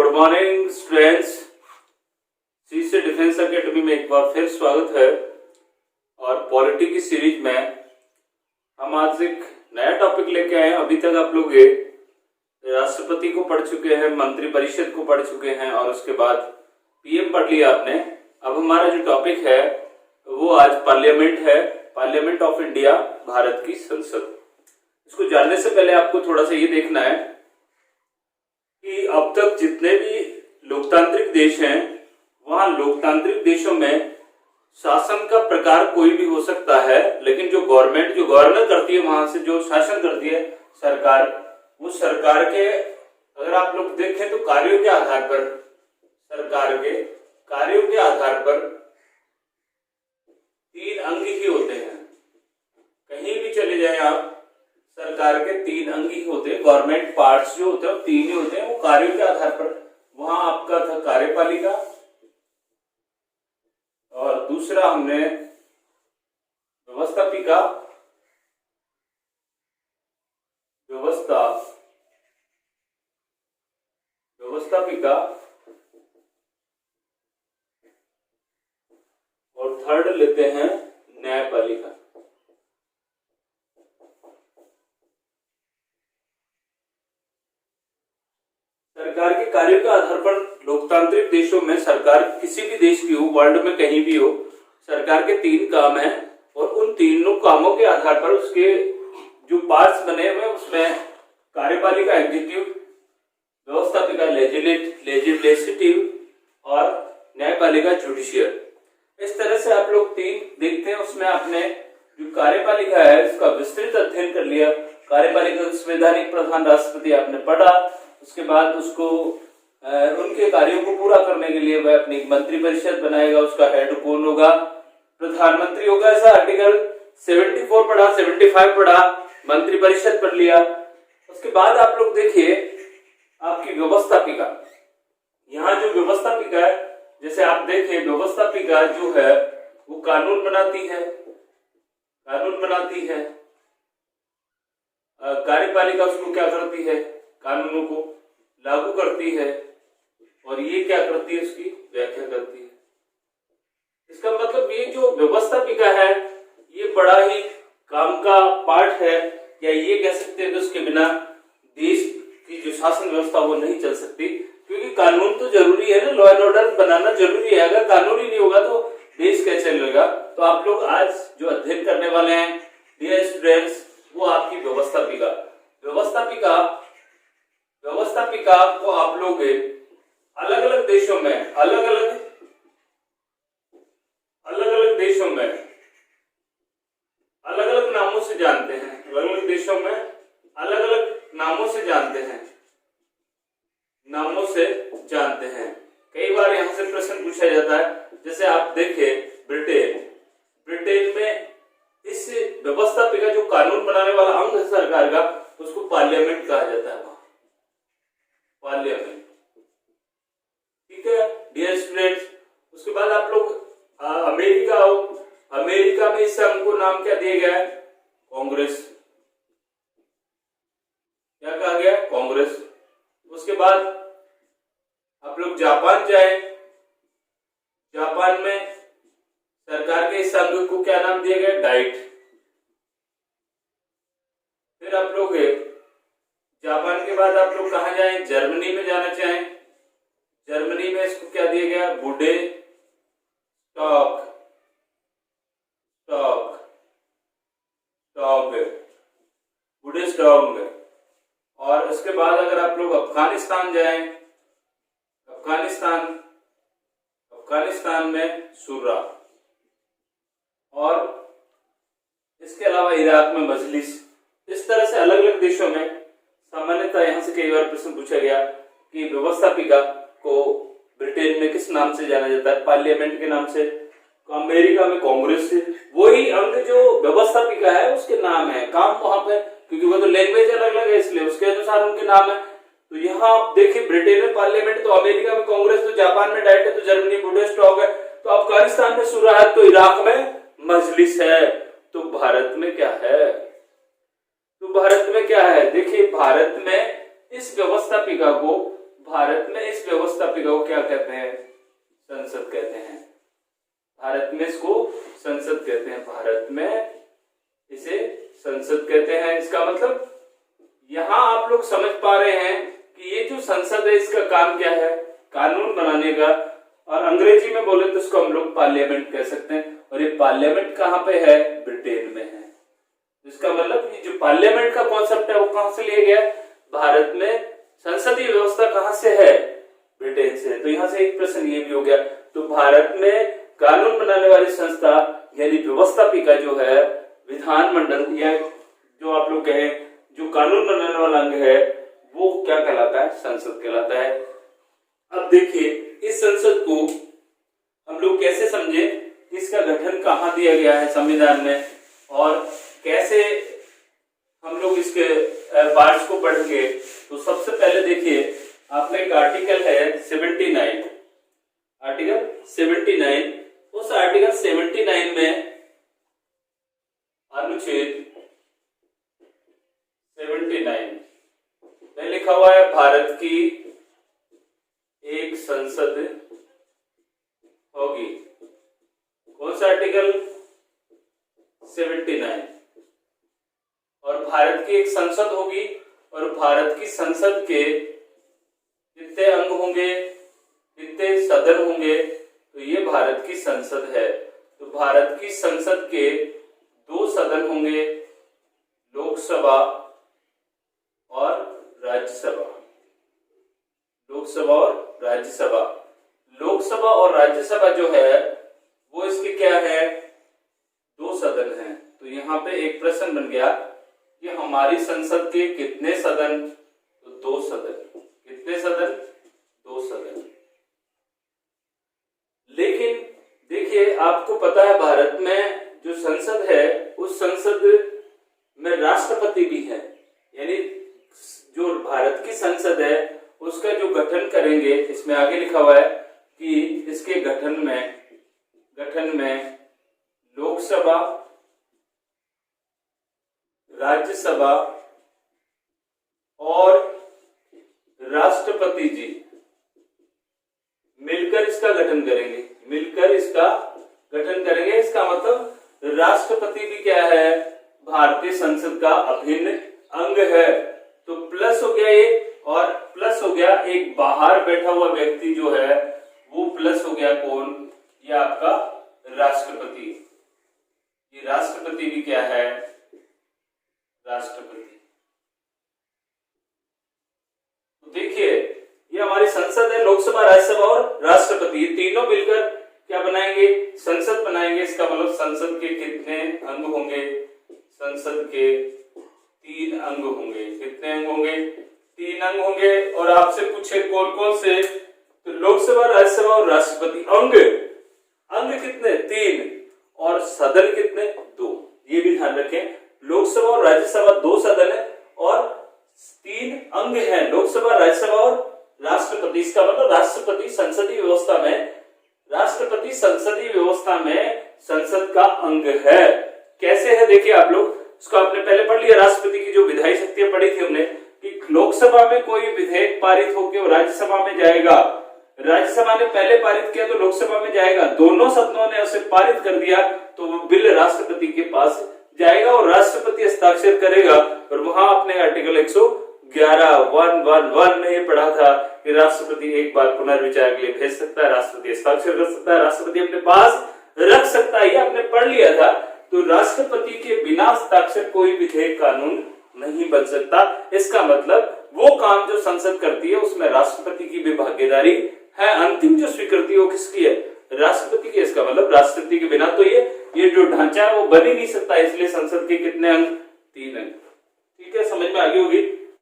Good morning students. सी से defence academy में एक बार फिर स्वागत है। और पॉलिटी की सीरीज में हम आज एक नया टॉपिक लेके आए हैं। अभी तक आप लोग राष्ट्रपति को पढ़ चुके हैं, मंत्री परिषद को पढ़ चुके हैं और उसके बाद पीएम पढ़ लिया आपने। अब हमारा जो टॉपिक है वो आज पार्लियामेंट है, पार्लियामेंट ऑफ इंडिया, भारत की संसद। इसको जानने से पहले आपको थोड़ा सा ये देखना है कि अब तक जितने भी लोकतांत्रिक देश हैं वहां लोकतांत्रिक देशों में शासन का प्रकार कोई भी हो सकता है, लेकिन जो गवर्नमेंट जो गवर्नर करती है, वहां से जो शासन करती है सरकार, वो सरकार के अगर आप लोग देखें तो कार्यों के आधार पर, सरकार के कार्यों के आधार पर 3 अंग ही होते हैं। कहीं भी चले जाएं आप, सरकार के 3 अंग ही होते हैं। गवर्नमेंट पार्ट्स जो होते हैं वो 3 ही होते हैं। वो कार्यों के आधार पर, वहां आपका था कार्यपालिका और दूसरा हमने व्यवस्थापिका, व्यवस्थापिका और थर्ड लेते हैं न्यायपालिका। सरकार के कार्यों के आधार पर लोकतांत्रिक देशों में, सरकार किसी भी देश की हो, वर्ल्ड में कहीं भी हो, सरकार के 3 काम हैं और उन तीनों कामों के आधार पर उसके जो पार्ट्स बने हुए उसमें कार्यपालिका एग्जीक्यूटिव, व्यवस्थापिका लेजिस्लेटिव और न्यायपालिका जुडिशियल। इस तरह से आप लोग 3 देखते हैं। उसमें आपने जो कार्यपालिका है उसका विस्तृत अध्ययन कर लिया। कार्यपालिका संवैधानिक प्रधान राष्ट्रपति आपने पढ़ा। उसके बाद उसको उनके कार्यों को पूरा करने के लिए वह अपनी मंत्री परिषद बनाएगा। उसका हेड कौन होगा? प्रधानमंत्री होगा। ऐसा आर्टिकल 74 पढ़ा, 75 पढ़ा, मंत्री परिषद पढ़ लिया। उसके बाद आप लोग देखिए आपकी व्यवस्थापिका। यहाँ जो व्यवस्थापिका है, जैसे आप देखें व्यवस्थापिका जो है वो कानून बनाती है, कार्यपालिका उसको क्या करती है? कानूनों को लागू करती है और ये क्या करती है? उसकी व्याख्या करती है। इसका मतलब ये जो व्यवस्थापिका है ये बड़ा ही काम का पार्ट है, या ये कह सकते हैं कि उसके बिना देश की जो शासन व्यवस्था वो नहीं चल सकती, क्योंकि कानून तो जरूरी है ना, लॉ एंड ऑर्डर बनाना जरूरी है। अगर कानून ही नहीं होगा तो देश कैसे चलेगा? तो आप लोग आज जो अध्ययन करने वाले हैं डियर स्टूडेंट्स, वो आपकी व्यवस्थापिका को आप लोग अलग अलग देशों में अलग अलग नामों से जानते हैं। अलग अलग देशों में अलग अलग नामों से जानते हैं। कई बार यहां से प्रश्न पूछा जाता है। जैसे आप देखें ब्रिटेन में इस व्यवस्थापिका जो कानून बनाने वाला अंग है सरकार का, उसको पार्लियामेंट कहा जाता है। पार्लियामेंट, ठीक है डियर स्टूडेंट्स। उसके बाद आप लोग अमेरिका हो, अमेरिका में इस अंग को नाम क्या दिया गया है? कांग्रेस। क्या कहा गया? कांग्रेस। उसके बाद आप लोग जापान जाए, जापान में सरकार के इस अंग को क्या नाम दिया गया? डाइट। फिर आप लोग जापान के बाद आप लोग कहां जाएं? जर्मनी में जाना चाहें, जर्मनी में इसको क्या दिया गया? बुडेस्टॉग। और उसके बाद अगर आप लोग अफगानिस्तान जाएं, अफगानिस्तान में शुर्रा। और इसके अलावा इराक में मजलिस। इस तरह से अलग अलग देशों में सामान्यतः यहाँ से कई बार प्रश्न पूछा गया कि व्यवस्थापिका को ब्रिटेन में किस नाम से जाना जाता है? पार्लियामेंट के नाम से। अमेरिका में कांग्रेस से। वही अंग जो व्यवस्थापिका है उसके नाम है, काम वहां पे, क्योंकि वो तो लैंग्वेज अलग अलग है इसलिए उसके अनुसार उनके नाम है। तो यहाँ आप देखिए ब्रिटेन में पार्लियामेंट, तो अमेरिका में कांग्रेस, तो जापान में डाइट है, तो जर्मनी बुडेस्टॉग है, तो अफगानिस्तान में शुरा है, तो इराक में मजलिस है। तो भारत में क्या है? देखिए भारत में इस व्यवस्थापिका को व्यवस्थापिका को क्या कहते हैं? संसद कहते हैं। भारत में इसको संसद कहते हैं, भारत में इसे संसद कहते हैं। इसका मतलब यहां आप लोग समझ पा रहे हैं कि ये जो संसद है इसका काम क्या है? कानून बनाने का, और अंग्रेजी में बोले तो इसको हम लोग पार्लियामेंट कह सकते हैं। और ये पार्लियामेंट कहाँ पे है? ब्रिटेन में है। इसका मतलब ये जो पार्लियामेंट का कॉन्सेप्ट है वो कहां से लिया गया? भारत में संसदीय व्यवस्था कहां से है? ब्रिटेन से। तो यहां से एक प्रश्न ये भी हो गया। तो भारत में कानून बनाने वाली संस्था यानी व्यवस्थापिका जो है, विधानमंडल या जो आप लोग कहें जो कानून बनाने वाला अंग है, वो क्या कहलाता है? संसद कहलाता है। अब देखिए इस संसद को हम लोग कैसे समझे, इसका गठन कहाँ दिया गया है संविधान में, और कैसे हम लोग इसके पार्ट्स को पढ़ेंगे। तो सबसे पहले देखिए आपका एक आर्टिकल है 79, आर्टिकल 79। उस आर्टिकल 79 में अनुच्छेद 79 में लिखा हुआ है भारत की एक संसद होगी। कौन सा आर्टिकल? 79। और भारत की एक संसद होगी, और भारत की संसद के कितने अंग होंगे, कितने सदन होंगे? तो ये भारत की संसद है। तो भारत की संसद के 2 सदन होंगे, लोकसभा और राज्यसभा। लोकसभा और राज्यसभा। लोकसभा और राज्यसभा जो है वो इसके क्या है? 2 सदन हैं। तो यहाँ पे एक प्रश्न बन गया कि हमारी संसद के कितने सदन? तो 2 सदन। कितने सदन? 2 सदन। लेकिन देखिए आपको पता है भारत में जो संसद है उस संसद में राष्ट्रपति भी है। यानी जो भारत की संसद है उसका जो गठन करेंगे, इसमें आगे लिखा हुआ है कि इसके गठन में लोकसभा, राज्यसभा और राष्ट्रपति जी मिलकर इसका गठन करेंगे। इसका मतलब राष्ट्रपति भी क्या है? भारतीय संसद का अभिन्न अंग है। तो प्लस हो गया ये, और प्लस हो गया एक बाहर बैठा हुआ व्यक्ति जो है वो प्लस हो गया। कौन? ये आपका राष्ट्रपति। ये राष्ट्रपति भी क्या है? राष्ट्रपति। तो देखिए ये हमारी संसद है, लोकसभा, राज्यसभा और राष्ट्रपति, ये तीनों मिलकर क्या बनाएंगे? संसद बनाएंगे। इसका मतलब संसद के कितने अंग होंगे? संसद के 3 अंग होंगे। कितने अंग होंगे? 3 अंग होंगे। और आपसे पूछे कौन कौन से? तो लोकसभा, राज्यसभा और राष्ट्रपति। अंग कितने? 3। और सदन कितने? 2। ये भी ध्यान रखें, लोकसभा और राज्यसभा 2 सदन है और 3 अंग हैं, लोकसभा, राज्यसभा और राष्ट्रपति। इसका मतलब राष्ट्रपति संसदीय व्यवस्था में संसद का अंग है। कैसे है देखिए आप लोग, इसको आपने पहले पढ़ लिया। राष्ट्रपति की जो विधायी शक्तियां पढ़ी थी हमने कि लोकसभा में कोई विधेयक पारित होकर राज्यसभा में जाएगा, राज्यसभा ने पहले पारित किया तो लोकसभा में जाएगा, दोनों सदनों ने उसे पारित कर दिया तो वो बिल राष्ट्रपति के पास जाएगा और राष्ट्रपति हस्ताक्षर करेगा। और वहां आपने आर्टिकल 111 में ये पढ़ा था कि राष्ट्रपति एक बार पुनर्विचार के लिए भेज सकता है, राष्ट्रपति हस्ताक्षर कर सकता है, राष्ट्रपति अपने पास रख सकता है। ये आपने पढ़ लिया था। तो राष्ट्रपति के बिना हस्ताक्षर कोई विधेयक कानून नहीं बन सकता। इसका मतलब वो काम जो संसद करती है उसमें राष्ट्रपति की भी भागीदारी है। अंतिम जो स्वीकृति वो किसकी है? राष्ट्रपति की। इसका मतलब राष्ट्रपति के बिना तो ये जो ढांचा है वो बन ही नहीं सकता। इसलिए संसद के कितने अंग? 3 अंग। ठीक है, समझ में आ गई होगी।